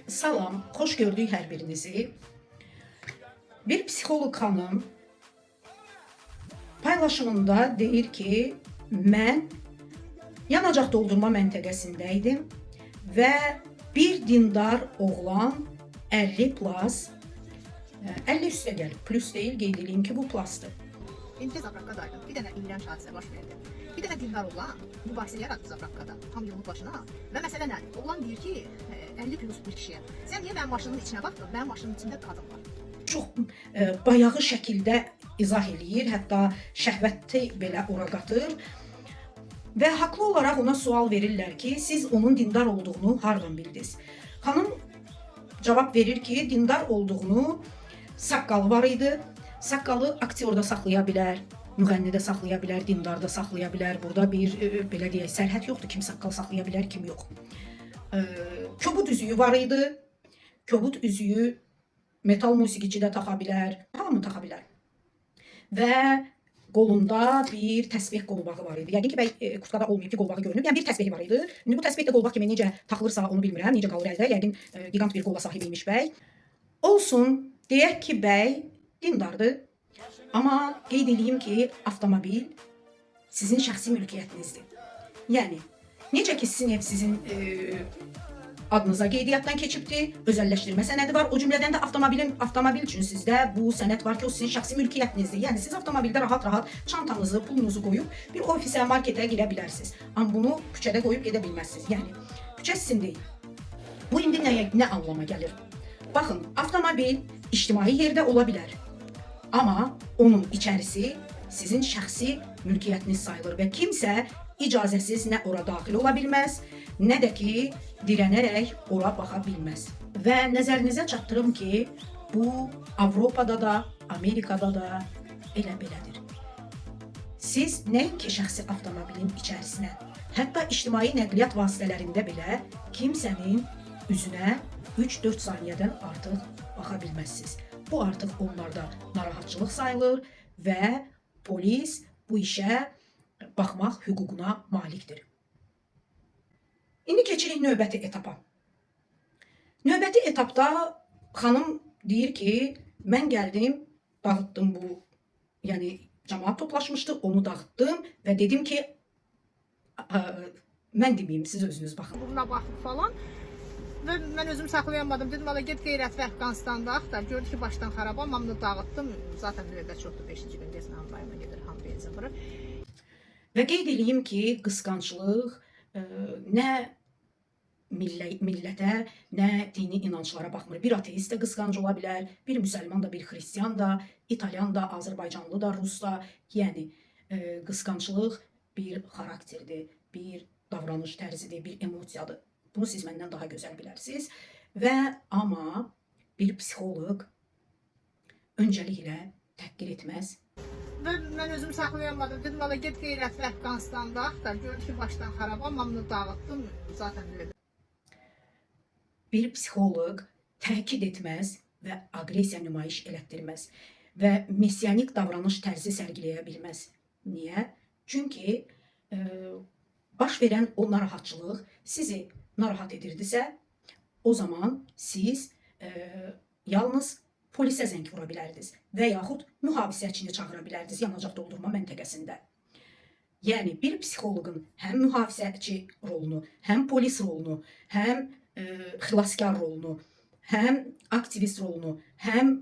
Salam, xoş gördük hər birinizi. Bir psixoloq xanım paylaşımında deyir ki, mən yanacaq doldurma məntəqəsində idim və bir dindar oğlan 50 plus, 50 üstə gəlib, plus deyil, qeyd edeyim ki, bu plusdır. İndi Zabrakadaydım. Bir dənə iyrənc hadisə baş verdi. Bir dənə dindar oğlan mübahisə yaratdı Zabrakada, tam yolun başına. Və məsələ nədir? Oğlan deyir ki, 50 plus bir kişiyə, sən niyə mənim maşının içinə baxdın? Mənim maşının içində qadın var. Çox bayağı şəkildə izah eləyir, hətta şəhvəti belə ora qatır. Və haqlı olaraq ona sual verirlər ki, siz onun dindar olduğunu hardan bildiniz? Xanım cavab verir ki, dindar olduğunu saqqalı var idi. Saqqalı aktyorda saxlaya bilər, müğənnidə saxlaya bilər, dindarda saxlaya bilər. Burada bir belə deyək, sərhəd yoxdur, kim saqqal saxlaya bilər, kim yox. Kobud üzüyü var idi. Kobud üzüyü metal musiqiçi də taxa bilər, hamı taxa bilər. Və qolunda bir təsbih qolbağı var idi. Yəqin ki, kurtkada olmayıb ki, qolbağı görünüb. Yəni bir təsbihi var idi. İndi bu təsbih də qolbaq kimi necə taxılırsa onu bilmirəm, necə qalır əldə. Yəqin gigant bir qola sahibiymiş bəy. Olsun, deyək ki, bəy dindardır. Amma qeyd edeyim ki, avtomobil sizin şəxsi mülkiyyətinizdir. Yəni, necə ki, sizin ev sizin adınıza qeydiyyatdan keçibdir, özəlləşdirmə sənədi var. O cümlədən də avtomobil üçün sizdə bu sənəd var ki, o sizin şəxsi mülkiyyətinizdir. Yəni, siz avtomobildə rahat-rahat çantanızı, pulunuzu qoyub bir ofisə, marketə girə bilərsiniz. Amma bunu küçədə qoyub gedə bilməzsiniz. Yəni, küçə sizin deyil. Bu indi nə anlama gəlir? Baxın, avtomobil ictimai yerdə ola bilər. Amma onun içərisi sizin şəxsi mülkiyyətiniz sayılır və kimsə icazəsiz nə ora daxil ola bilməz, nə də ki, dirənərək ora baxa bilməz. Və nəzərinizə çatdırım ki, bu Avropada da, Amerikada da elə belədir. Siz nəinki şəxsi avtomobilin içərisinə, hətta ictimai nəqliyyat vasitələrində belə kimsənin üzünə 3-4 saniyədən artıq baxa bilməzsiniz. Bu artıq onlarda narahatçılıq sayılır və polis bu işə baxmaq hüququna malikdir. İndi keçirik növbəti etapa. Növbəti etapda xanım deyir ki, mən gəldim, dağıtdım bu, yəni cəmaat toplaşmışdı, onu dağıtdım və dedim ki, mən deməyim, siz özünüz baxın. Buna baxıb falan. Və mən özüm saxlayamadım. Dedim, valla get qeyrət və Əfqanistan'da axtar. Gördü ki, başdan xarab, hamını dağıtdım. Zaten növbət çoxdur, 5-ci gün desin, hambayına gedir, ham benzin vurur. Və qeyd edeyim ki, qısqanclıq nə millətə, nə dini inanclara baxmır. Bir ateist də qısqanc ola bilər, bir müsəlman da, bir xristiyan da, İtalyan da, Azərbaycanlı da, Rus da. Yəni, qısqanclıq bir xarakterdir, bir davranış tərzidir, bir emosiyadır. Bunu siz məndən daha gözəl bilərsiniz. Və amma bir psixoloq öncəliklə təhqir etməz. Və mən özüm saxlayamadım. Dedim, valla get qeyrət və Əfqanistan'da axtar. Gördü ki, başdan xarab, hamını dağıtdım. Zaten növbət. Bir psixoloq təkid etməz və aqressiya nümayiş elətdirməz və mesiyanik davranış tərzi sərgiləyə bilməz. Niyə? Çünki baş verən o narahatçılıq sizi narahat edirdisə, o zaman siz yalnız polisə zəng vura bilərdiniz və yaxud mühafizəçini çağıra bilərdiniz yanacaq doldurma məntəqəsində. Yəni, bir psixoloqun həm mühafizəçi rolunu, həm polis rolunu, həm xilaskar rolunu, həm aktivist rolunu, həm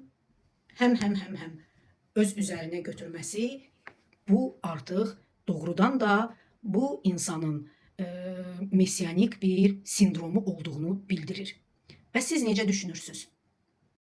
öz üzərinə götürməsi, bu artıq doğrudan da bu insanın mesiyanik bir sindromu olduğunu bildirir. Və siz necə düşünürsünüz?